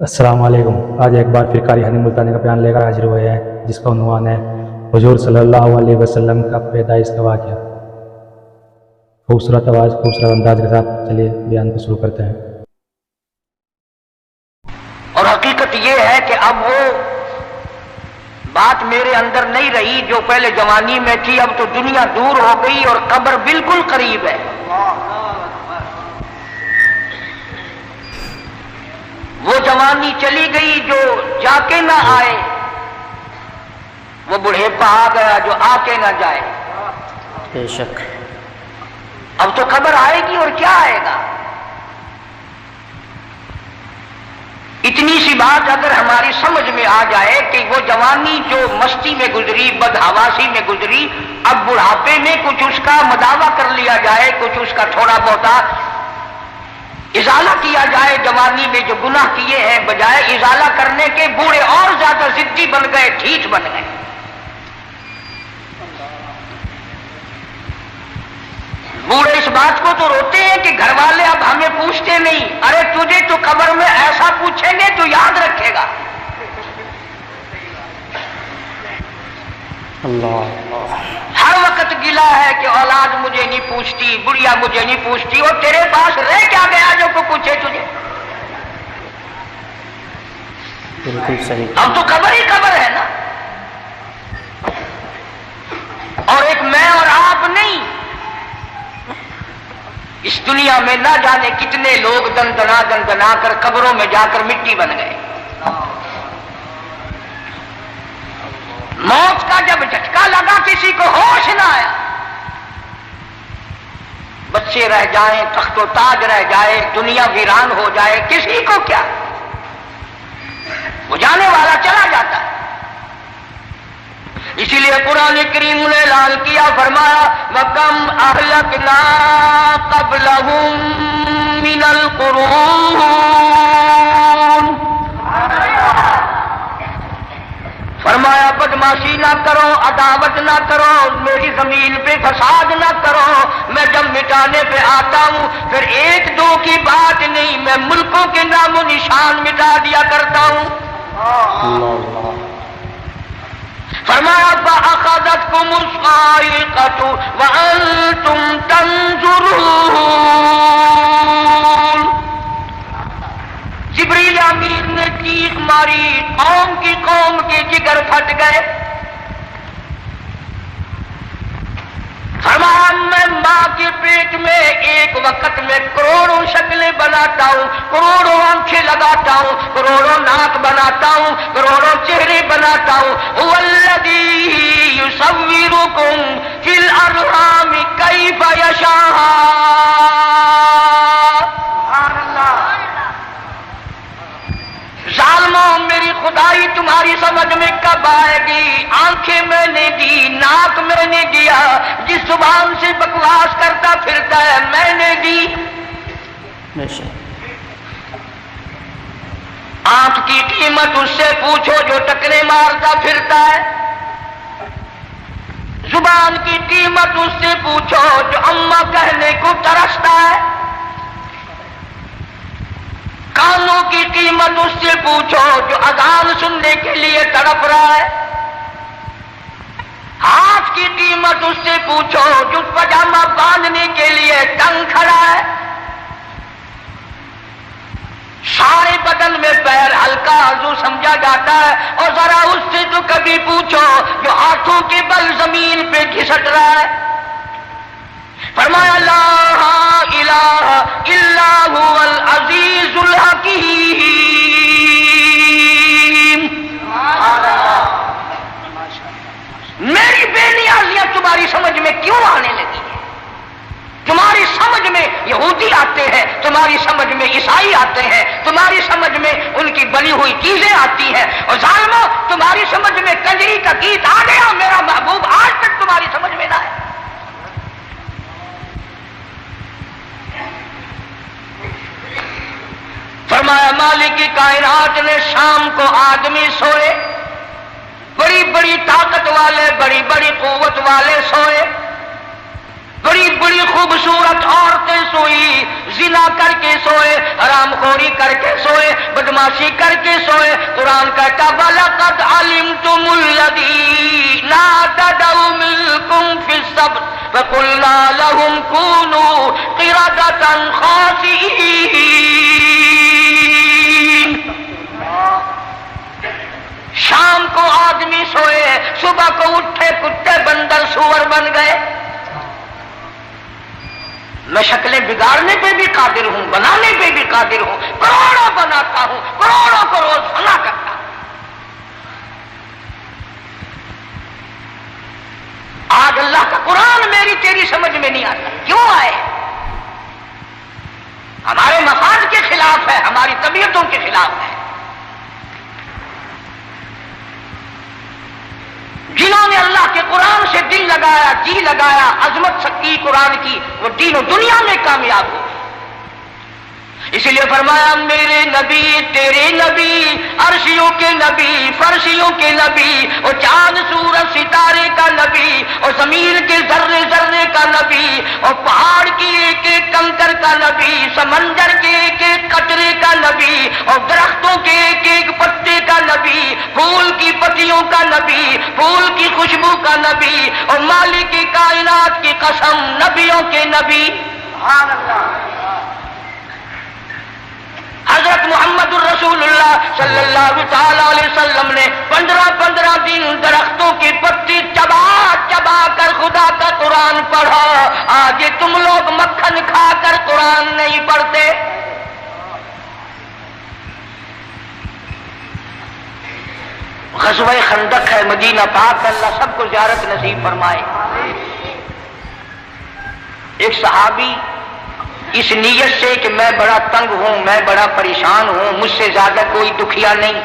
السلام علیکم۔ آج ایک بار پھر قاری حنی ملتانی کا بیان لے کر حاضر ہوئے ہیں، جس کا عنوان ہے حضور صلی اللہ علیہ وسلم کا پیدائش کا واقعہ۔ خوبصورت آواز، خوبصورت انداز کے ساتھ چلیے بیان کو شروع کرتے ہیں۔ اور حقیقت یہ ہے کہ اب وہ بات میرے اندر نہیں رہی جو پہلے جوانی میں تھی، اب تو دنیا دور ہو گئی اور قبر بالکل قریب ہے۔ وہ جوانی چلی گئی جو جا کے نہ آئے، وہ بڑھیپا آ گیا جو آ کے نہ جائے۔ بے شک اب تو خبر آئے گی اور کیا آئے گا۔ اتنی سی بات اگر ہماری سمجھ میں آ جائے کہ وہ جوانی جو مستی میں گزری، بدحواسی میں گزری، اب بڑھاپے میں کچھ اس کا مداوع کر لیا جائے، کچھ اس کا تھوڑا بہت ازالہ کیا جائے۔ جوانی میں جو گناہ کیے ہیں بجائے ازالہ کرنے کے بوڑھے اور زیادہ ضدی بن گئے، ٹھیٹ بن گئے۔ بوڑھے اس بات کو تو روتے ہیں کہ گھر والے اب ہمیں پوچھتے نہیں۔ ارے تجھے تو قبر میں ایسا پوچھیں گے تو یاد رکھے گا۔ اللہ ہر وقت گلا ہے کہ اولاد مجھے نہیں پوچھتی، بڑھیا مجھے نہیں پوچھتی، اور تیرے پاس رہ کیا گیا جو کو پوچھے تجھے؟ بالکل صحیح۔ اب تو قبر ہی قبر ہے نا، اور ایک میں اور آپ نہیں، اس دنیا میں نہ جانے کتنے لوگ دن دنا کر قبروں میں جا کر مٹی بن گئے۔ موت کا جب جھٹکا لگا کسی کو ہوش نہ آیا، بچے رہ جائیں، تخت و تاج رہ جائے، دنیا ویران ہو جائے، کسی کو کیا، وہ جانے والا چلا جاتا ہے۔ اسی لیے قرآن کریم نے اعلان کیا، فرمایا وَكَمْ أَهْلَكْنَا قَبْلَهُم مِّنَ الْقُرُونِ، فرمایا بدماشی نہ کرو، عداوت نہ کرو، میری زمین پہ فساد نہ کرو۔ میں جب مٹانے پہ آتا ہوں پھر ایک دو کی بات نہیں، میں ملکوں کے نام و نشان مٹا دیا کرتا ہوں۔ اللہ فرمایا فَأَخَذَتْكُمُ الصَّاعِقَةُ وَأَنْتُمْ تَنْظُرُونَ، جبریل امین نے چیخ ماری، قوم کے جگر پھٹ گئے۔ فرمایا میں ماں کے پیٹ میں ایک وقت میں کروڑوں شکلیں بناتا ہوں، کروڑوں آنکھیں لگاتا ہوں، کروڑوں ناک بناتا ہوں، کروڑوں چہرے بناتا ہوں۔ هو الذی یصورکم فی الارحام کیف یشاء۔ ظالموں، میری خدائی تمہاری سمجھ میں کب آئے گی؟ آنکھیں میں نے دی، ناک میں نے دیا، جس زبان سے بکواس کرتا پھرتا ہے میں نے دی۔ بے شک آنکھ کی قیمت اس سے پوچھو جو ٹکرے مارتا پھرتا ہے، زبان کی قیمت اس سے پوچھو جو اماں کہنے کو ترستا ہے، کانوں کی قیمت اس سے پوچھو جو اذان سننے کے لیے تڑپ رہا ہے، ہاتھ کی قیمت اس سے پوچھو جو پاجامہ باندھنے کے لیے تنگ کھڑا ہے، سارے بدن میں پیر ہلکا جو سمجھا جاتا ہے، اور ذرا اس سے تو کبھی پوچھو جو ہاتھوں کے بل زمین پہ گھسٹ رہا ہے۔ فرمایا لا الہ الا هو العزیز الحکیم۔ میری بے نیازیاں تمہاری سمجھ میں کیوں آنے لگی ہیں؟ تمہاری سمجھ میں یہودی آتے ہیں، تمہاری سمجھ میں عیسائی آتے ہیں، تمہاری سمجھ میں ان کی بنی ہوئی چیزیں آتی ہیں، اور ظالموں تمہاری سمجھ میں کنجری کا گیت آ گیا، میرا محبوب آج تک تمہاری سمجھ میں نہ ہے۔ فرمایا مالک کی کائنات نے شام کو آدمی سوئے، بڑی بڑی طاقت والے، بڑی بڑی قوت والے سوئے، بڑی بڑی خوبصورت عورتیں سوئی، زنا کر کے سوئے، حرام خوری کر کے سوئے، بدماشی کر کے سوئے۔ قرآن کہتا وَلَقَدْ عَلِمْتُمُ الَّذِينَ اعْتَدَوْا مِنكُمْ فِي السَّبْتِ فَقُلْنَا لَهُمْ كُونُوا قِرَدَةً خَاسِئِينَ۔ شام کو آدمی سوئے، صبح کو اٹھے کتے بندر سور بن گئے۔ میں شکلیں بگاڑنے پہ بھی قادر ہوں، بنانے پہ بھی قادر ہوں، کروڑوں بناتا ہوں، کروڑوں کو روز فنا کرتا ہوں۔ آج اللہ کا قرآن میری تیری سمجھ میں نہیں آتا، کیوں آئے؟ ہمارے مفاد کے خلاف ہے، ہماری طبیعتوں کے خلاف ہے۔ جنہوں نے اللہ کے قرآن سے دل لگایا، جی لگایا، عظمت سکی قرآن کی، وہ دین و دنیا میں کامیاب ہو۔ اسی لیے فرمایا میرے نبی تیرے نبی، عرشیوں کے نبی، فرشیوں کے نبی، اور چاند سورج ستارے کا نبی، اور زمین کے ذرے ذرے کا نبی، اور پہاڑ کی ایک ایک کنکر کا نبی، سمندر کے ایک ایک قطرے کا نبی، اور درختوں کے ایک ایک پتے کا نبی، پھول کی پتیوں کا نبی، پھول کی خوشبو کا نبی، اور مالک کائنات کی قسم نبیوں کے نبی۔ سبحان اللہ۔ حضرت محمد الرسول اللہ صلی اللہ تعالی علیہ وسلم نے 15 دن درختوں کی پتی چبا چبا کر خدا کا قرآن پڑھا۔ آج تم لوگ مکھن کھا کر قرآن نہیں پڑھتے۔ غزوہ خندق ہے مدینہ پاک، اللہ سب کو زیارت نصیب فرمائے۔ ایک صحابی اس نیت سے کہ میں بڑا تنگ ہوں، میں بڑا پریشان ہوں، مجھ سے زیادہ کوئی دکھیا نہیں،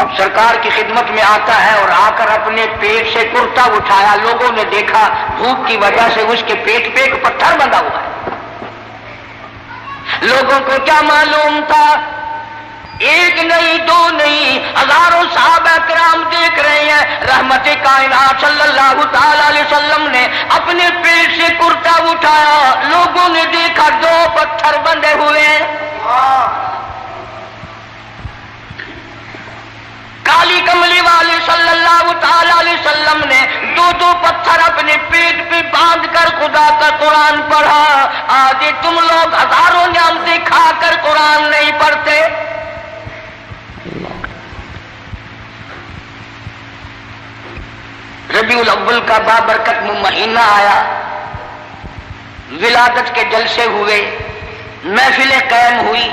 اب سرکار کی خدمت میں آتا ہے اور آ کر اپنے پیٹ سے کرتا اٹھایا، لوگوں نے دیکھا بھوک کی وجہ سے اس کے پیٹ پہ ایک پتھر بندھا ہوا ہے۔ لوگوں کو کیا معلوم تھا، ایک نہیں دو نہیں ہزاروں صحابہ کرام دیکھ رہے ہیں، رحمت کائنات صلی اللہ تعالی علیہ وسلم نے اپنے پیٹ سے کرتا اٹھایا، لوگوں نے دیکھا 2 پتھر بندھے ہوئے ہیں۔ کالی کملی والے صلی اللہ تعالی علیہ وسلم نے 2 پتھر اپنے پیٹ پہ باندھ کر خدا کا قرآن پڑھا۔ آج تم لوگ ہزاروں نعمتیں کھا کر قرآن نہیں پڑھتے۔ ربیع الاول کا بابرکت مہینہ آیا، ولادت کے جلسے ہوئے، محفلیں قائم ہوئی،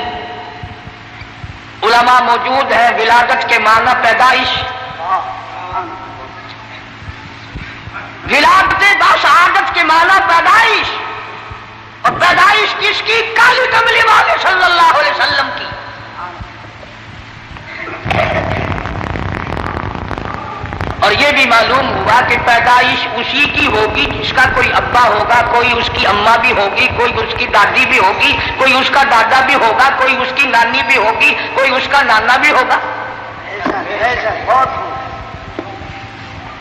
علماء موجود ہیں۔ ولادت کے معنی پیدائش، ولادت باسعادت کے معنی پیدائش، اور پیدائش کس کی؟ کالی کملی والے صلی اللہ علیہ وسلم کی۔ اور یہ بھی معلوم ہوا کہ پیدائش اسی کی ہوگی جس کا کوئی ابا ہوگا، کوئی اس کی اماں بھی ہوگی، کوئی اس کی دادی بھی ہوگی، کوئی اس کا دادا بھی ہوگا، کوئی اس کی نانی بھی ہوگی، کوئی اس کا نانا بھی ہوگا۔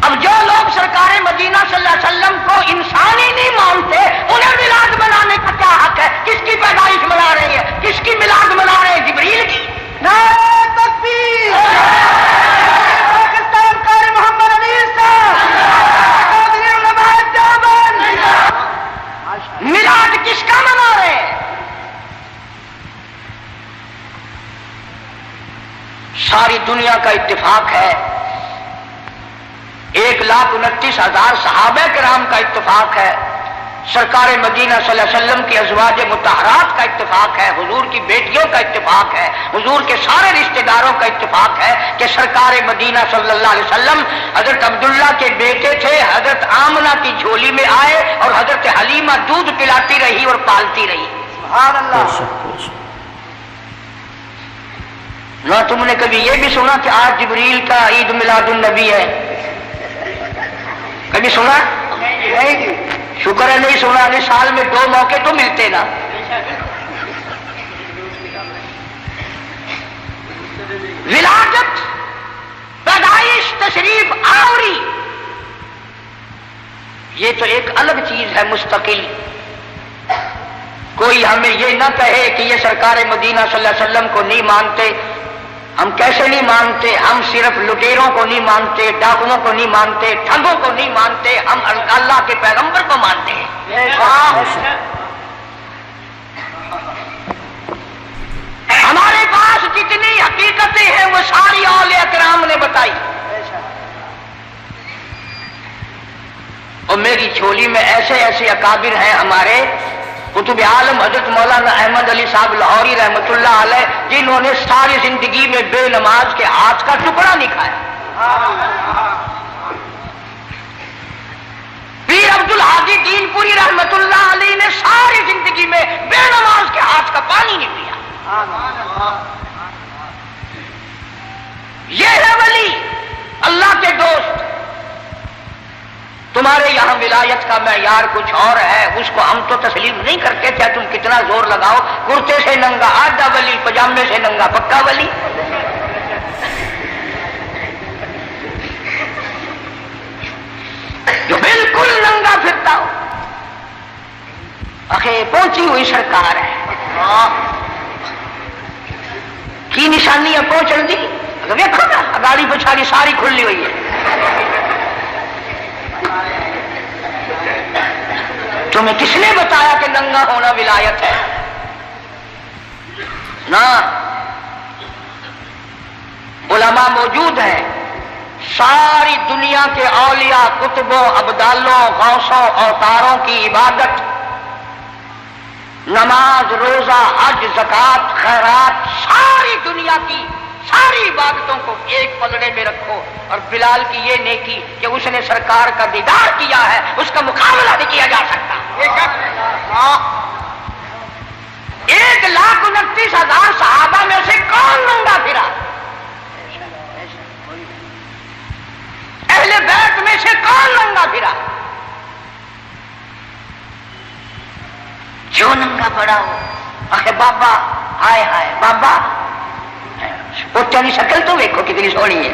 اب جو لوگ سرکار مدینہ صلی اللہ علیہ وسلم کو انسان ہی نہیں مانتے، انہیں میلاد منانے کا کیا حق ہے؟ کس کی پیدائش منا رہے ہیں؟ کس کی میلاد منا رہے ہیں؟ جبریل کی۔ نعرہ تکبیر، محمد میلاد کس کا منا رہے ہیں؟ ساری دنیا کا اتفاق ہے، 1,29,000 صحابہ کرام کا اتفاق ہے، سرکار مدینہ صلی اللہ علیہ وسلم کی ازواج مطہرات کا اتفاق ہے، حضور کی بیٹیوں کا اتفاق ہے، حضور کے سارے رشتہ داروں کا اتفاق ہے کہ سرکار مدینہ صلی اللہ علیہ وسلم حضرت عبداللہ کے بیٹے تھے، حضرت آمنہ کی جھولی میں آئے اور حضرت حلیمہ دودھ پلاتی رہی اور پالتی رہی۔ سبحان اللہ۔ نہ تم نے کبھی یہ بھی سنا کہ آج جبریل کا عید میلاد النبی ہے؟ کبھی سنا؟ نہیں جی، شکر ہے نہیں سنا، نہیں سال میں 2 موقع تو ملتے نا۔ ولادت، پیدائش، تشریف آوری، یہ تو ایک الگ چیز ہے مستقل. کوئی ہمیں یہ نہ کہے کہ یہ سرکار مدینہ صلی اللہ علیہ وسلم کو نہیں مانتے. ہم کیسے نہیں مانتے؟ ہم صرف لٹیروں کو نہیں مانتے، ڈاکوؤں کو نہیں مانتے، ٹھگوں کو نہیں مانتے، ہم اللہ کے پیغمبر کو مانتے ہیں. ہمارے پاس جتنی حقیقتیں ہیں وہ ساری اولیاء کرام نے بتائی. اور میری جھولی میں ایسے ایسے اکابر ہیں ہمارے قطب عالم حضرت مولانا احمد علی صاحب لاہوری رحمۃ اللہ علیہ، جنہوں نے ساری زندگی میں بے نماز کے ہاتھ کا ٹکڑا نہیں کھایا. پیر عبد الحادی دین پوری رحمۃ اللہ علیہ نے ساری زندگی میں بے نماز کے ہاتھ کا پانی نہیں پیا. یہ ہے ولی، اللہ کے دوست. تمہارے یہاں ولایت کا معیار کچھ اور ہے، اس کو ہم تو تسلیم نہیں کرتے. چاہے تم کتنا زور لگاؤ، کرتے سے ننگا آدھا ولی، پجامے سے ننگا پکا ولی. جو بالکل ننگا پھرتا ہو، آخر پہنچی ہوئی سرکار ہے کی نشانی ہے پہنچن دی. دیکھو نا گاڑی پچھاڑی ساری کھلی ہوئی ہے. تمہیں کس نے بتایا کہ ننگا ہونا ولایت ہے؟ نہ، علماء موجود ہیں، ساری دنیا کے اولیاء، کتبوں، ابدالوں، غوثوں، اوتاروں کی عبادت، نماز، روزہ، حج، زکوٰۃ، خیرات، ساری دنیا کی ساری عبادتوں کو ایک پلڑے میں رکھو، اور بلال کی یہ نیکی کہ اس نے سرکار کا دیدار کیا ہے، اس کا مقابلہ نہیں کیا جا سکتا. 1,29,000 صحابہ میں سے کون ننگا پھرا؟ اہل بیت میں سے کون ننگا پھرا؟ جو ننگا پڑا ہو آخر بابا، ہائے ہائے بابا، پوچھا کی شکل تو دیکھو کتنی سونی ہے.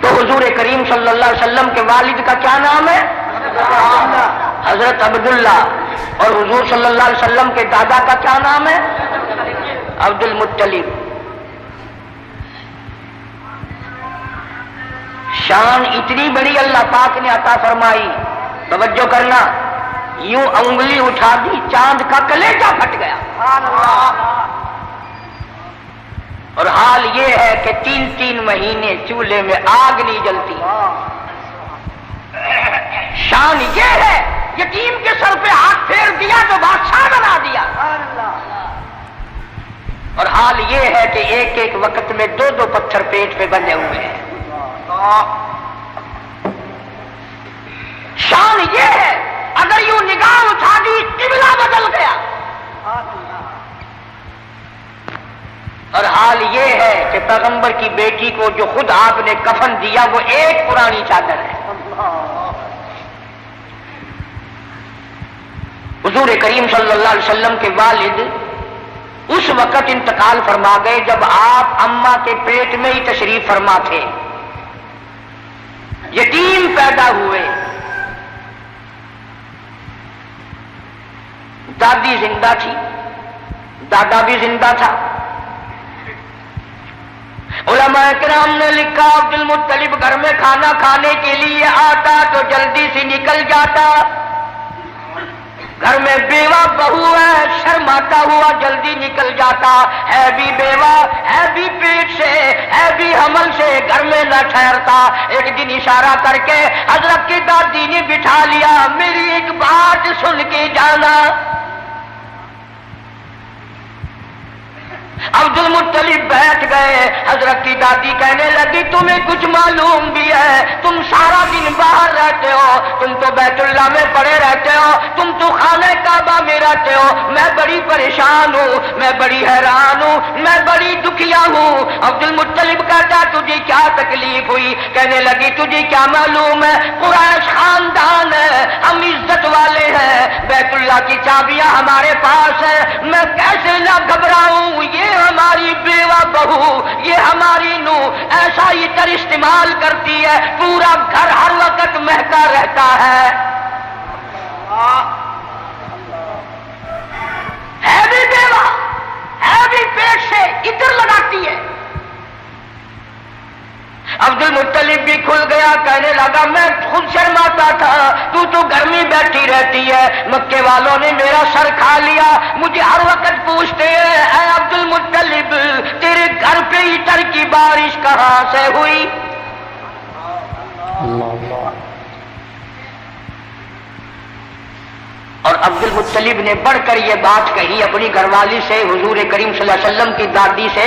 تو حضور کریم صلی اللہ علیہ وسلم کے والد کا کیا نام ہے؟ حضرت عبداللہ. اور حضور صلی اللہ علیہ وسلم کے دادا کا کیا نام ہے؟ عبد المطلب. شان اتنی بڑی اللہ پاک نے عطا فرمائی، توجہ کرنا، یوں انگلی اٹھا دی چاند کا کلیجہ پھٹ گیا. اور حال یہ ہے کہ 3 مہینے چولہے میں آگ نہیں جلتی. شان یہ ہے یتیم کے سر پہ ہاتھ پھیر دیا تو بادشاہ بنا دیا. اور حال یہ ہے کہ ایک ایک وقت میں 2 پتھر پیٹ پہ بندھے ہوئے ہیں. شان یہ ہے اگر یوں نگاہ اٹھا دی قبلہ بدل گیا. اور حال یہ ہے کہ پیغمبر کی بیٹی کو جو خود آپ نے کفن دیا وہ ایک پرانی چادر ہے. حضور کریم صلی اللہ علیہ وسلم کے والد اس وقت انتقال فرما گئے جب آپ اماں کے پیٹ میں ہی تشریف فرما تھے. یتیم پیدا ہوئے. دادی زندہ تھی، دادا بھی زندہ تھا. علماء کرام نے لکھا عبد المطلب گھر میں کھانا کھانے کے لیے آتا تو جلدی سے نکل جاتا. گھر میں بیوہ بہو ہے، شرماتا ہوا جلدی نکل جاتا. ہے بھی بیوہ، ہے بھی پیٹ سے، ہے بھی حمل سے، گھر میں نہ ٹھہرتا. ایک دن اشارہ کر کے حضرت کی دادی نے بٹھا لیا، میری ایک بات سن کے جانا. عبد المطلب بیٹھ گئے. حضرت کی دادی کہنے لگی تمہیں کچھ معلوم بھی ہے؟ تم سارا دن باہر رہتے ہو، تم تو بیت اللہ میں پڑے رہتے ہو، تم تو خانہ کعبہ میں کہتے ہو میں بڑی پریشان ہوں، میں بڑی حیران ہوں، میں بڑی دکھیا ہوں۔ عبد المطلب کہتا تجھے کیا تکلیف ہوئی؟ کہنے لگی تجھے کیا معلوم ہے، قریش خاندان ہے، ہم عزت والے ہیں، بیت اللہ کی چابیاں ہمارے پاس ہے، میں کیسے نہ گھبراؤں؟ یہ ہماری بیوہ بہو، یہ ہماری نو ایسا عطر استعمال کرتی ہے پورا گھر ہر وقت مہکا رہتا ہے بھی بیوہ ہے بھی پیٹ سے عطر لگاتی ہے۔ عبد المطلب بھی کھل گیا، کہنے لگا میں خود شرماتا تھا، تو گھر میں بیٹھی رہتی ہے، مکے والوں نے میرا سر کھا لیا، مجھے ہر وقت پوچھتے ہیں اے عبد المطلب تیرے گھر پہ عطر کی بارش کہاں سے ہوئی؟ اللہ اللہ۔ اور عبد المطلب نے بڑھ کر یہ بات کہی اپنی گھر والی سے، حضور کریم صلی اللہ علیہ وسلم کی دادی سے،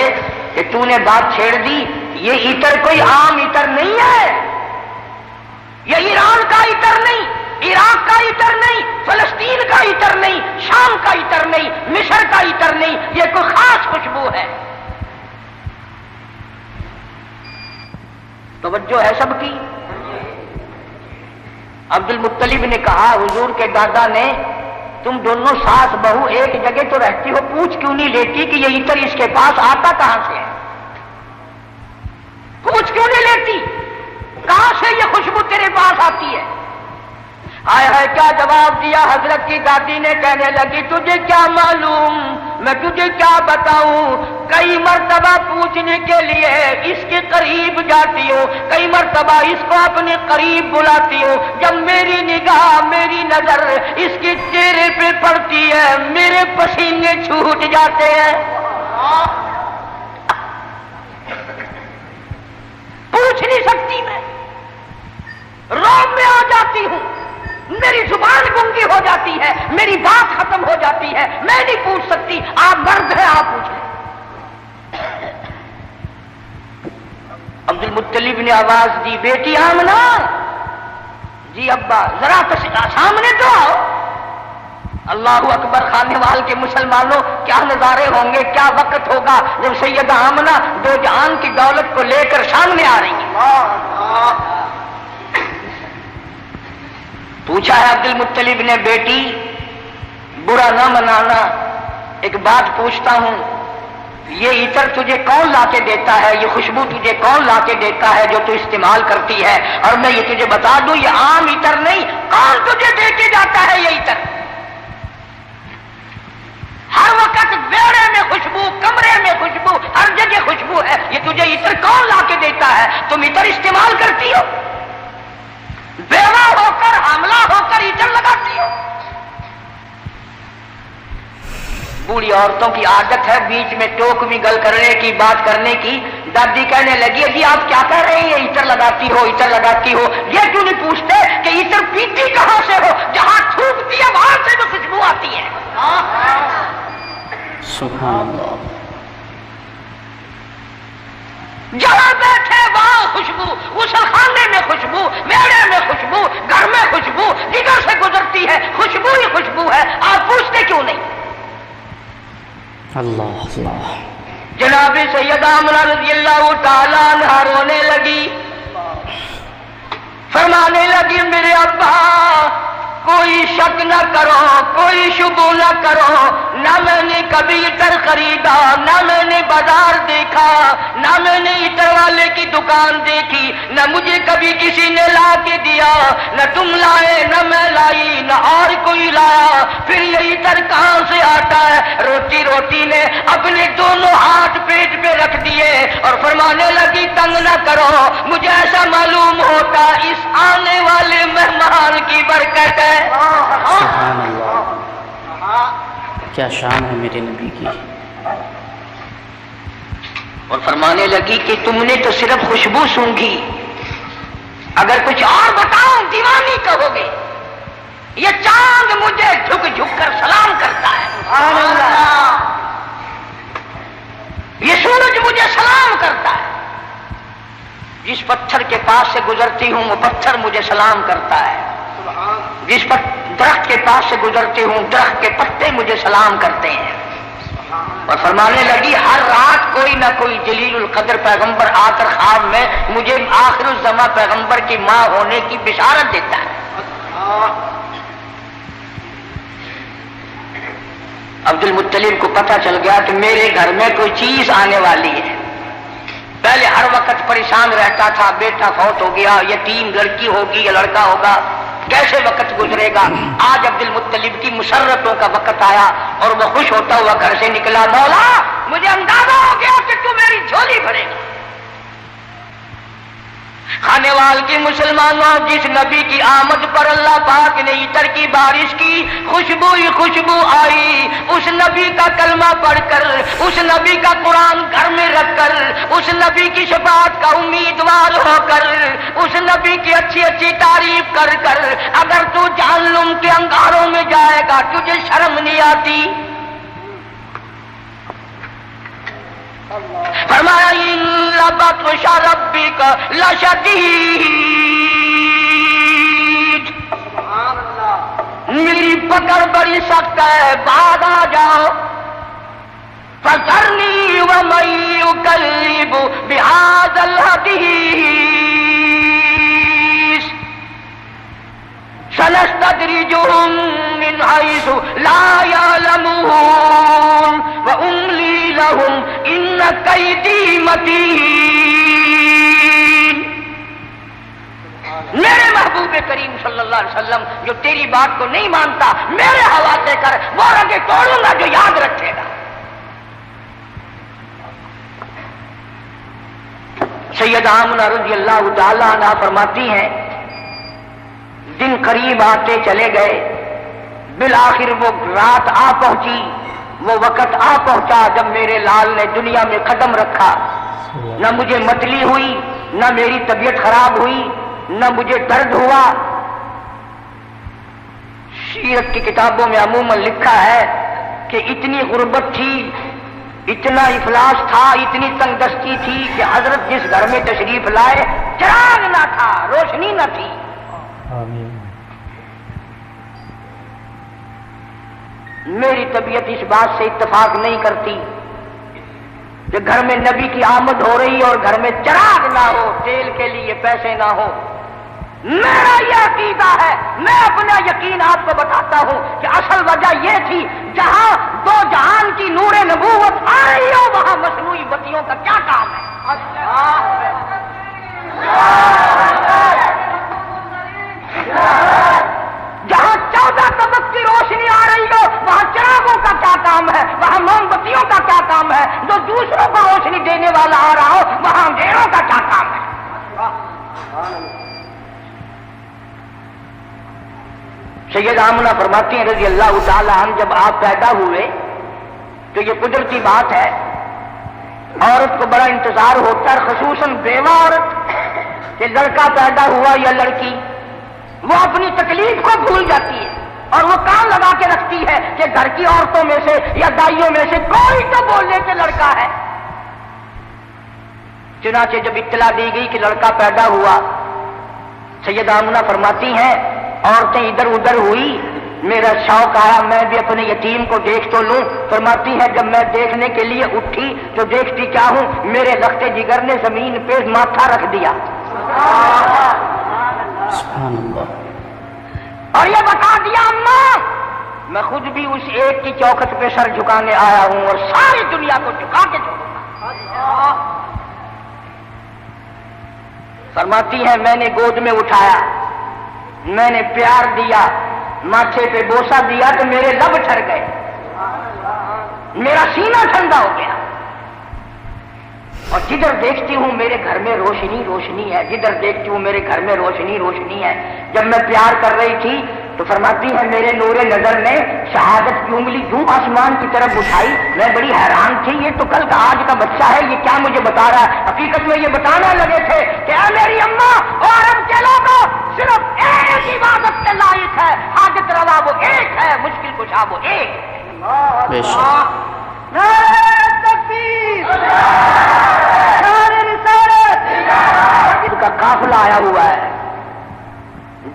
کہ تو نے بات چھیڑ دی، یہ عطر کوئی عام عطر نہیں ہے، یہ ایران کا عطر نہیں، عراق کا عطر نہیں، فلسطین کا عطر نہیں، شام کا عطر نہیں، مصر کا عطر نہیں، یہ کوئی خاص خوشبو ہے۔ توجہ ہے سب کی؟ عبد المطلب نے کہا حضور کے دادا نے تم دونوں ساس بہو ایک جگہ تو رہتی ہو، پوچھ کیوں نہیں لیتی کہ یہ عطر اس کے پاس آتا کہاں سے ہے؟ پوچھ کیوں نہیں لیتی کہاں سے یہ خوشبو تیرے پاس آتی ہے؟ آئے ہے کیا جواب دیا حضرت کی دادی نے، کہنے لگی تجھے کیا معلوم، میں تجھے کیا بتاؤں، کئی مرتبہ پوچھنے کے لیے اس کے قریب جاتی ہوں، کئی مرتبہ اس کو اپنے قریب بلاتی ہوں، جب میری نگاہ میری نظر اس کے چہرے پہ پڑتی ہے میرے پسینے چھوٹ جاتے ہیں۔ پوچھ نہیں سکتی میں، روم میں آ جاتی ہوں، میری زبان گنگی ہو جاتی ہے، میری بات ختم ہو جاتی ہے، میں نہیں پوچھ سکتی، آپ مرد ہیں آپ پوچھیں۔ عبد المطلب نے آواز دی بیٹی آمنہ، جی ابا ذرا سامنے تو آؤ۔ اللہ اکبر، خانے وال کے مسلمانوں کیا نظارے ہوں گے، کیا وقت ہوگا جب سیدہ آمنہ دو جہان کی دولت کو لے کر سامنے آ رہی ہیں۔ پوچھا ہے عبد المطلب نے بیٹی برا نہ منانا، ایک بات پوچھتا ہوں، یہ عطر تجھے کون لا کے دیتا ہے، یہ خوشبو تجھے کون لا کے دیتا ہے جو تو استعمال کرتی ہے؟ اور میں یہ تجھے بتا دوں یہ عام عطر نہیں، کون تجھے دے کے جاتا ہے یہ عطر؟ ہر وقت بیڑے میں خوشبو، کمرے میں خوشبو، ہر جگہ خوشبو ہے، یہ تجھے عطر کون لا کے دیتا ہے؟ تم عطر استعمال کرتی ہو؟ بیوہ ہو کر حاملہ ہو کر عطر لگاتی ہو؟ بوڑھی عورتوں کی عادت ہے بیچ میں ٹوک بھی گل کرنے کی، بات کرنے کی۔ دادی کہنے لگی جی آپ کیا کہہ رہے ہیں، عطر لگاتی ہو عطر لگاتی ہو، یہ کیوں نہیں پوچھتے کہ عطر پیتی کہاں سے ہو؟ جہاں تھوکتی ہے وہاں سے تو خوشبو آتی ہے۔ سبحان اللہ۔ جہاں بیٹھے وہاں خوشبو، غسل خانے میں خوشبو، میڑے میں خوشبو، گھر میں خوشبو، جگر سے گزرتی ہے، خوشبو ہی خوشبو ہے، آپ پوچھتے کیوں نہیں؟ اللہ اللہ۔ جناب سیدہ آمنہ رضی اللہ تعالیٰ عنہا رونے لگی، فرمانے لگی میرے ابا کوئی شک نہ کرو، کوئی شبہ نہ کرو، نہ میں نے کبھی عطر خریدا، نہ میں نے بازار دیکھا، نہ میں نے عطر والے کی دکان دیکھی، نہ مجھے کبھی کسی نے لا کے دیا، نہ تم لائے نہ میں لائی نہ اور کوئی لایا، پھر یہ عطر کہاں سے آتا ہے؟ روتی روتی نے اپنے دونوں ہاتھ پیٹ پہ رکھ دیے اور فرمانے لگی تنگ نہ کرو، مجھے ایسا معلوم ہوتا اس آنے والے مہمان کی برکت ہے۔ سبحان اللہ، کیا شان ہے میرے نبی کی۔ اور فرمانے لگی کہ تم نے تو صرف خوشبو سونگھی، اگر کچھ اور بتاؤں دیوانی کہو گے۔ یہ چاند مجھے جھک جھک کر سلام کرتا ہے، یہ سورج مجھے سلام کرتا ہے، جس پتھر کے پاس سے گزرتی ہوں وہ پتھر مجھے سلام کرتا ہے، درخت کے پاس سے گزرتی ہوں، درخت کے پتے مجھے سلام کرتے ہیں. اور فرمانے لگی ہر رات کوئی نہ کوئی جلیل القدر پیغمبر آ کر خواب میں مجھے آخر الزماں پیغمبر کی ماں ہونے کی بشارت دیتا ہے. عبد المطلب کو پتہ چل گیا کہ میرے گھر میں کوئی چیز آنے والی ہے. پہلے ہر وقت پریشان رہتا تھا، بیٹا فوت ہو گیا، یتیم لڑکی ہوگی یا لڑکا ہوگا، کیسے وقت گزرے گا. آج عبد المطلب کی مسرتوں کا وقت آیا اور وہ خوش ہوتا ہوا گھر سے نکلا. مولا مجھے اندازہ ہو گیا کہ تو میری جھولی بھرے گا. خانے وال کی مسلمانوں، جس نبی کی آمد پر اللہ پاک نے عطر کی بارش کی، خوشبو ہی خوشبو آئی. اس نبی کا کلمہ پڑھ کر، اس نبی کا قرآن گھر میں رکھ کر، اس نبی کی شفاعت کا امیدوار ہو کر، اس نبی کی اچھی اچھی تعریف کر کر اگر تو جہنم کے انگاروں میں جائے گا تجھے شرم نہیں آتی؟ فرمایا ان بطش ربک لشدید، میری پکڑ بڑی سخت ہے، بعد آ جاؤ. فذرنی ومن یکذب بہذا الحدیث سنستدرجهم من حيث لا يعلمون وأملي لهم إن كيدي متين. میرے محبوب کریم صلی اللہ علیہ وسلم جو تیری بات کو نہیں مانتا میرے حوالے کر، وہ رگیں توڑوں گا جو یاد رکھے گا. سیدہ آمنہ رضی اللہ تعالی عنہا فرماتی ہیں دن قریب آتے چلے گئے، بالآخر وہ رات آ پہنچی، وہ وقت آ پہنچا جب میرے لال نے دنیا میں قدم رکھا. نہ مجھے متلی ہوئی، نہ میری طبیعت خراب ہوئی، نہ مجھے درد ہوا. سیرت کی کتابوں میں عموماً لکھا ہے کہ اتنی غربت تھی، اتنا افلاس تھا، اتنی تنگ دستی تھی کہ حضرت جس گھر میں تشریف لائے چراغ نہ تھا، روشنی نہ تھی. آمین. میری طبیعت اس بات سے اتفاق نہیں کرتی کہ گھر میں نبی کی آمد ہو رہی اور گھر میں چراغ نہ ہو، تیل کے لیے پیسے نہ ہو. میرا یہ عقیدہ ہے، میں اپنا یقین آپ کو بتاتا ہوں کہ اصل وجہ یہ تھی جہاں دو جہان کی نور نبوت آ رہی ہو وہاں مصنوعی بتیوں کا کیا کام ہے. جہاں 14 طبق کی روشنی آ رہی ہو وہاں چراغوں کا کیا کام ہے، وہاں موم بتیوں کا کیا کام ہے. جو دوسروں کو روشنی دینے والا آ رہا ہو وہاں اندھیروں کا کیا کام ہے. سیدہ آمنہ فرماتی ہیں رضی اللہ تعالی عنہ جب آپ پیدا ہوئے تو یہ قدرتی بات ہے، عورت کو بڑا انتظار ہوتا ہے، خصوصاً بیوہ عورت کہ لڑکا پیدا ہوا یا لڑکی، وہ اپنی تکلیف کو بھول جاتی ہے اور وہ کام لگا کے رکھتی ہے کہ گھر کی عورتوں میں سے یا دائیوں میں سے کوئی تو بولے کہ لڑکا ہے. چنانچہ جب اطلاع دی گئی کہ لڑکا پیدا ہوا، سیدہ آمنہ فرماتی ہیں عورتیں ادھر ادھر ہوئی، میرا شوق آیا میں بھی اپنے یتیم کو دیکھ تو لوں. فرماتی ہے جب میں دیکھنے کے لیے اٹھی تو دیکھتی کیا ہوں، میرے لخت جگر نے زمین پہ ماتھا رکھ دیا. سبحان اللہ. اور یہ بتا دیا اماں میں خود بھی اس ایک کی چوکھٹ پہ سر جھکانے آیا ہوں اور ساری دنیا کو جھکا کے چھوڑوں گا. فرماتی ہے میں نے گود میں اٹھایا، میں نے پیار دیا، ماتھے پہ بوسہ دیا تو میرے لب ٹھر گئے، میرا سینہ ٹھنڈا ہو گیا. اور جدھر دیکھتی ہوں میرے گھر میں روشنی روشنی ہے، جدھر دیکھتی ہوں میرے گھر میں روشنی روشنی ہے. جب میں پیار کر رہی تھی تو فرماتی ہے میرے نور نظر نے شہادت کی انگلی یوں آسمان کی طرف اٹھائی. میں بڑی حیران تھی، یہ تو کل کا آج کا بچہ ہے، یہ کیا مجھے بتا رہا ہے. حقیقت میں یہ بتانا لگے تھے کہ اے میری اماں اور عرب کے لوگوں صرف ایک عبادت کے لائق ہے، حاجت روا وہ ایک ہے، مشکل کشا وہ ایک ہے. بے شک. کا قافلہ آیا ہوا ہے،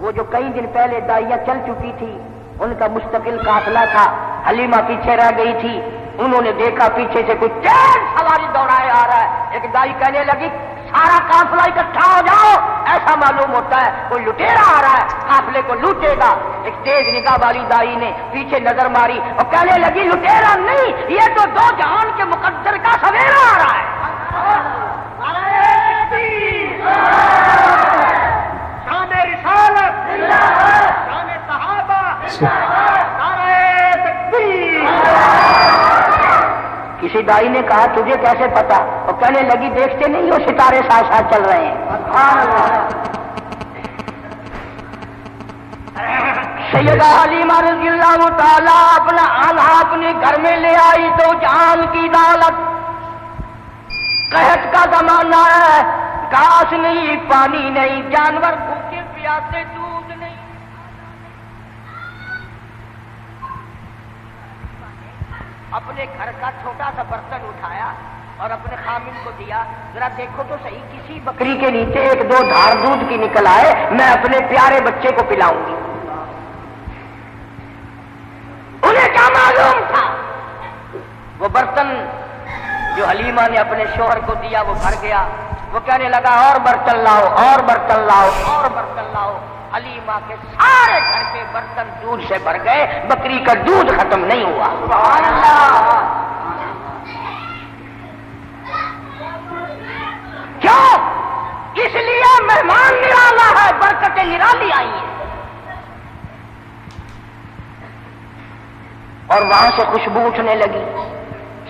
وہ جو کئی دن پہلے داعیہ چل چکی تھی، ان کا مستقل قافلہ تھا، حلیمہ پیچھے رہ گئی تھی، انہوں نے دیکھا پیچھے سے کوئی تیز سواری دوڑائے آ رہا ہے، ایک دائی کہنے لگی سارا قافلہ اکٹھا ہو جاؤ، ایسا معلوم ہوتا ہے کوئی لٹیرا آ رہا ہے، قافلے کو لوٹے گا۔ ایک تیز نگاہ والی دائی نے پیچھے نظر ماری اور کہنے لگی لٹیرا نہیں، یہ تو دو جہان کے مقدر کا سویرا آ رہا ہے۔ شان رسالت، شان صحابہ، نعرہ تکبیر۔ کسی دائی نے کہا تجھے کیسے پتا؟ اور کہنے لگی دیکھتے نہیں وہ ستارے ساتھ ساتھ چل رہے ہیں۔ سیدہ حلیمہ رضی اللہ تعالیٰ اپنا آلہ اپنے گھر میں لے آئی تو جان کی دولت، قحط کا زمانہ ہے، گھاس نہیں، پانی نہیں، جانور بھوکے پیاسے، دودھ نہیں۔ اپنے گھر کا چھوٹا سا برتن اٹھایا اور اپنے خامن کو دیا، ذرا دیکھو تو صحیح کسی بکری کے نیچے ایک دو دھار دودھ کی نکل آئے، میں اپنے پیارے بچے کو پلاؤں گی۔ انہیں کیا معلوم تھا وہ برتن جو حلیمہ نے اپنے شوہر کو دیا وہ بھر گیا۔ وہ کہنے لگا اور برتن لاؤ، اور برتن لاؤ، اور برتن لاؤ۔ حلیمہ کے سارے گھر کے برتن دودھ سے بھر گئے، بکری کا دودھ ختم نہیں ہوا۔ سبحان اللہ۔ کیوں؟ اس لیے مہمان نرالا ہے، برکتیں نرالی آئی ہیں۔ اور وہاں سے خوشبو اٹھنے لگی،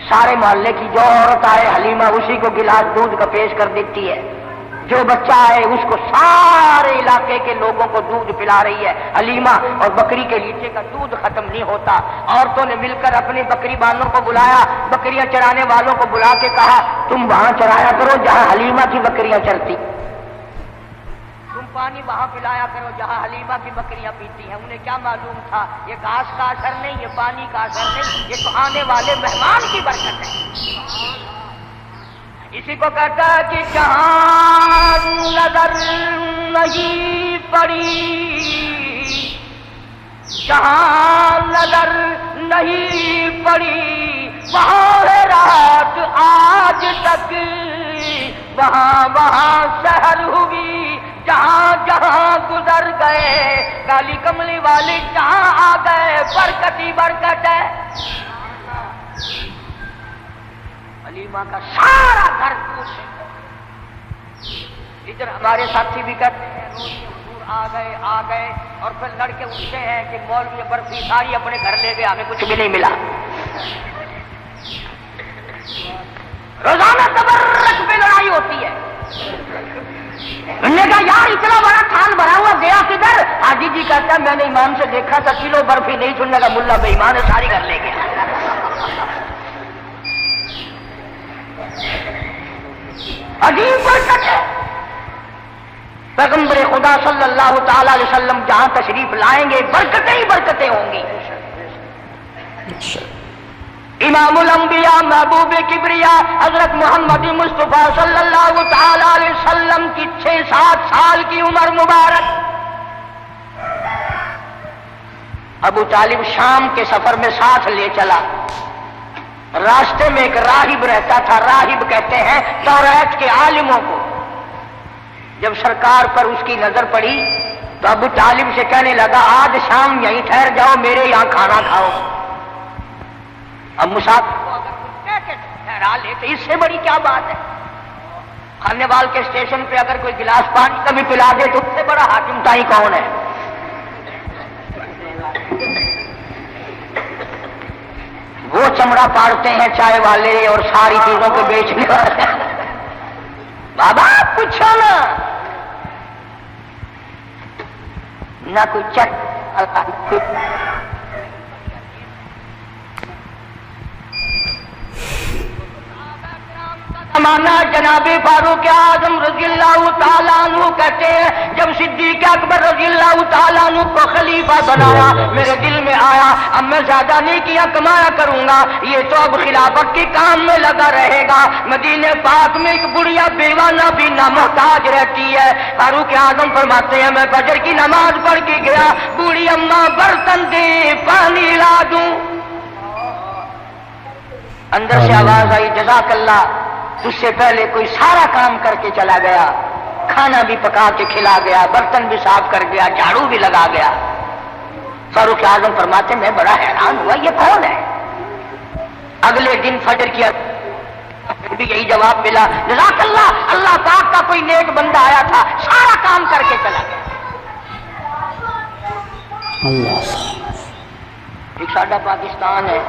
سارے محلے کی جو عورت آئے حلیمہ اسی کو گلاس دودھ کا پیش کر دیتی ہے، جو بچہ آئے اس کو سارے علاقے کے لوگوں کو دودھ پلا رہی ہے حلیمہ، اور بکری کے لیچے کا دودھ ختم نہیں ہوتا۔ عورتوں نے مل کر اپنے بکری بانوں کو بلایا، بکریاں چرانے والوں کو بلا کے کہا تم وہاں چرایا کرو جہاں حلیمہ کی بکریاں چرتی، تم پانی وہاں پلایا کرو جہاں حلیمہ کی بکریاں پیتی ہیں۔ انہیں کیا معلوم تھا یہ گھاس کا اثر نہیں، یہ پانی کا اثر نہیں، یہ تو آنے والے مہمان کی برکت ہے۔ اسی کو کہتا ہے کہ جہاں نظر نہیں پڑی، جہاں نظر نہیں پڑی وہاں ہے رات آج تک، وہاں وہاں سحر ہوئی، جہاں جہاں گزر گئے کالی کملی والی جہاں آ گئے، برکت ہی برکت ہے۔ حلیمہ کا سارا گھر دودھ ہے۔ ادھر ہمارے ساتھی بھی کہتے ہیں حضور آ گئے، اور پھر لڑکے اٹھتے ہیں کہ مولوی برفی ساری اپنے گھر لے گئے، ہمیں کچھ بھی نہیں ملا۔ روزانہ تبرک پہ لڑائی ہوتی ہے۔ انہوں نے کہا یار اتنا بڑا تھان بھرا ہوا گیا کدھر؟ حاجی جی کہتا ہے میں نے ایمان سے دیکھا تھا کلو برفی نہیں چھوڑنے کا، ملا بے ایمان ہے ساری گھر لے گیا۔ عجیب برکت ہے۔ پیغمبر خدا صلی اللہ تعالی علیہ وسلم جہاں تشریف لائیں گے برکتیں ہی برکتیں ہوں گی۔ امام الانبیاء محبوب کبریا حضرت محمد مصطفیٰ صلی اللہ تعالی علیہ وسلم کی 6-7 سال کی عمر مبارک، ابو طالب شام کے سفر میں ساتھ لے چلا۔ راستے میں ایک راہب رہتا تھا، راہب کہتے ہیں توریت کے عالموں کو۔ جب سرکار پر اس کی نظر پڑی تو ابو طالب سے کہنے لگا آج شام یہیں ٹھہر جاؤ، میرے یہاں کھانا کھاؤ۔ اب مسافر کو اگر کچھ کہہ کے ٹھہرا لے تو اس سے بڑی کیا بات ہے؟ کھانے وال کے اسٹیشن پہ اگر کوئی گلاس پانی کا بھی پلا دے تو اس سے بڑا حاکم تائی کون ہے؟ وہ چمڑا پاڑتے ہیں چائے والے اور ساری چیزوں کو بیچنے والے۔ بابا پوچھو نہ کوئی چک زمانہ جناب فاروق اعظم رضی اللہ تعالیٰ عنہ کہتے ہیں جب صدیق اکبر رضی اللہ تعالیٰ عنہ کو خلیفہ وظیفہ بنایا، میرے دل میں آیا اب میں زیادہ نیکیاں کمایا کروں گا، یہ تو اب خلافت کے کام میں لگا رہے گا۔ مدینے پاک میں ایک بڑھیا بیوانہ بھی نہ محتاج رہتی ہے۔ فاروق اعظم فرماتے ہیں میں فجر کی نماز پڑھ کے گیا، بوڑھی اماں برتن دے پانی لا دوں، اندر سے آواز آئی جزاک اللہ، تجھ سے پہلے کوئی سارا کام کر کے چلا گیا، کھانا بھی پکا کے کھلا گیا، برتن بھی صاف کر گیا، جھاڑو بھی لگا گیا۔ فاروق اعظم فرماتے میں بڑا حیران ہوا یہ کون ہے؟ اگلے دن فجر کیا بھی یہی جواب ملا، جزاک اللہ، اللہ پاک کا کوئی نیک بندہ آیا تھا، سارا کام کر کے چلا گیا۔ اللہ ایک ساڈا پاکستان ہے،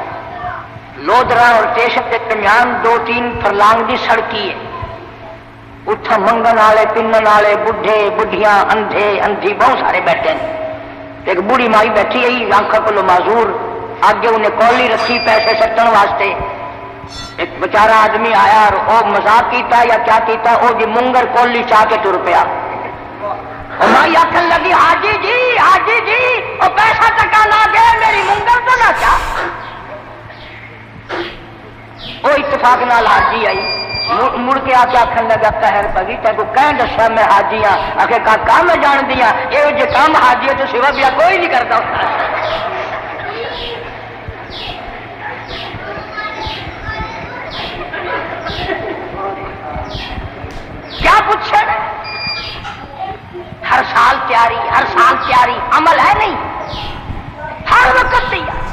لودرا اور ٹیشن کے درمیان 2-3 فرلانگ دی سڑکی ہے، اتھا منگن والے پنن والے بڈھے بڈھیاں اندھے اندھی بہت سارے بیٹھے ہیں۔ ایک بوڑھی مائی بیٹھی ہے آنکھوں کو معذور، آگے انہیں کولی رکھی پیسے سٹن واسطے۔ ایک بیچارہ آدمی آیا اور وہ مذاق کیتا یا کیا کیتا، وہ جی منگر کولی چاہ کے تر پیا۔ مائی آخر لگی حاجی جی وہ پیسہ ٹکا نہ دے، میری منگر تو نہ چاہ۔ وہ اتفاق نال حاجی آئی، مڑ کے آ کے آخر لگا قہر پگی تیرے کو کہیں دسا میں حاجی ہاں؟ آخر کا میں جان دیا یہ جو کام حاجی ہے تو سوا بیا کوئی نہیں کرتا۔ کیا پوچھے ہر سال تیاری عمل ہے نہیں، ہر وقت تیار۔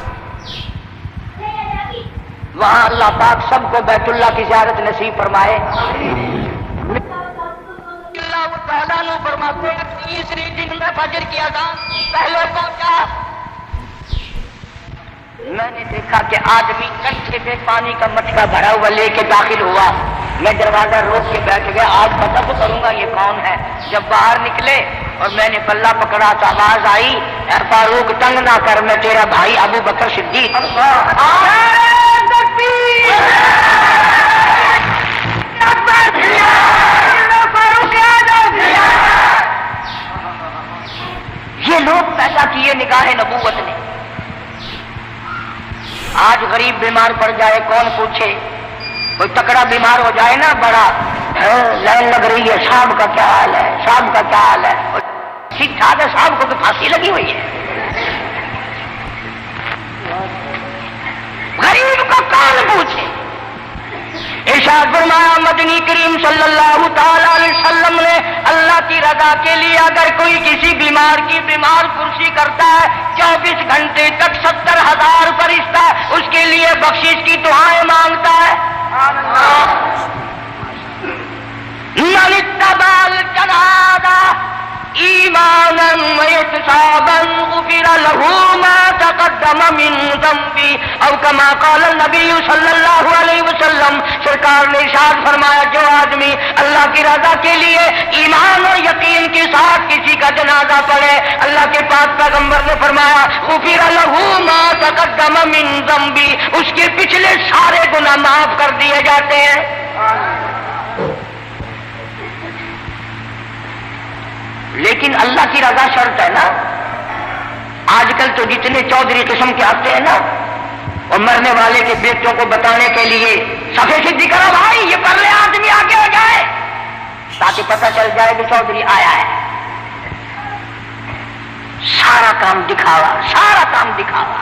وہاں اللہ پاک سب کو بیت اللہ کی زیارت نصیب فرمائے۔ اللہ تعالیٰ نے فرماتے ہیں تیسرے دن میں فجر کی اذان پہلے پہنچا، میں نے دیکھا کہ آدمی کٹھے پہ پانی کا مٹکا بھرا ہوا لے کے داخل ہوا، میں دروازہ روک کے بیٹھ گیا، آج پتہ تو کروں گا یہ کون ہے۔ جب باہر نکلے اور میں نے پلہ پکڑا تو آواز آئی اے فاروق تنگ نہ کر، میں تیرا بھائی ابو بکر صدیق۔ یہ لوگ پیدا کیے نگاہ نبوت نے۔ آج غریب بیمار پڑ جائے کون پوچھے، کوئی تکڑا بیمار ہو جائے نا بڑا لائن لگ رہی ہے، صاحب کا کیا حال ہے، صاحب کا کیا حال ہے، ٹھیک ٹھاک ہے، صاحب کو تو پھانسی لگی ہوئی ہے۔ غریب کو کون پوچھے؟ ارشاد فرمایا مدنی کریم صلی اللہ تعالی علیہ وسلم نے اللہ کی رضا کے لیے اگر کوئی کسی بیمار کی بیمار کرسی کرتا ہے 24 گھنٹے تک 70,000 فرشتہ اس کے لیے بخشش کی دعائیں مانگتا ہے۔ من اتبع الجنازہ ایمانا واحتسابا غفر له ما تقدم من ذنبه او كما قال النبی صلی اللہ علیہ وسلم، سرکار نے ارشاد فرمایا جو آدمی اللہ کی رضا کے لیے ایمان اور یقین کے ساتھ کسی کا جنازہ پڑھے، اللہ کے پاک پیغمبر نے فرمایا غفر له ما تقدم من ذنبه، اس کے پچھلے سارے گناہ معاف کر دیے جاتے ہیں۔ لیکن اللہ کی رضا شرط ہے نا۔ آج کل تو جتنے چودھری قسم کے آتے ہیں نا، اور مرنے والے کے بیٹوں کو بتانے کے لیے صفے سدھی کرو بھائی یہ پرلے آدمی آگے ہو جائے تاکہ پتہ چل جائے کہ چودھری آیا ہے۔ سارا کام دکھاوا، سارا کام دکھاوا،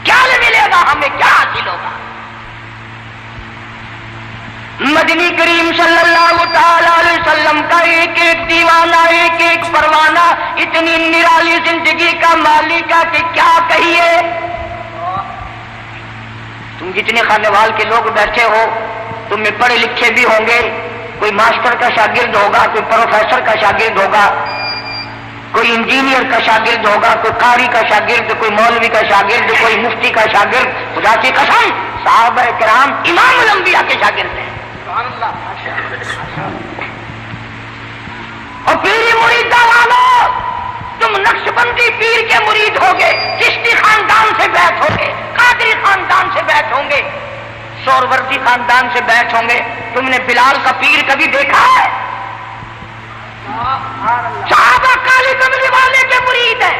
کیا ملے گا ہمیں، کیا حاصل ہوگا؟ مدنی کریم صلی اللہ تعالی علیہ وسلم کا ایک ایک دیوانہ، ایک ایک پروانہ، اتنی نرالی زندگی کا مالک ہے کہ کیا کہیے۔ تم جتنے خانے وال کے لوگ بیٹھے ہو تم میں پڑھے لکھے بھی ہوں گے، کوئی ماسٹر کا شاگرد ہوگا، کوئی پروفیسر کا شاگرد ہوگا، کوئی انجینئر کا شاگرد ہوگا، کوئی قاری کا شاگرد، کوئی مولوی کا شاگرد، کوئی مفتی کا شاگرد۔ خدا کی قسم صحابہ کرام امام الانبیاء کے شاگرد ہیں۔ اور پیری مرید والو تم نقش بندی پیر کے مرید ہوگے، چشتی خاندان سے بیعت ہوگے، قادری خاندان سے بیعت ہوں گے، سوروردی خاندان سے بیعت ہوں گے۔ تم نے بلال کا پیر کبھی دیکھا ہے؟ صحابہ کالی کملی والے کے مرید ہیں،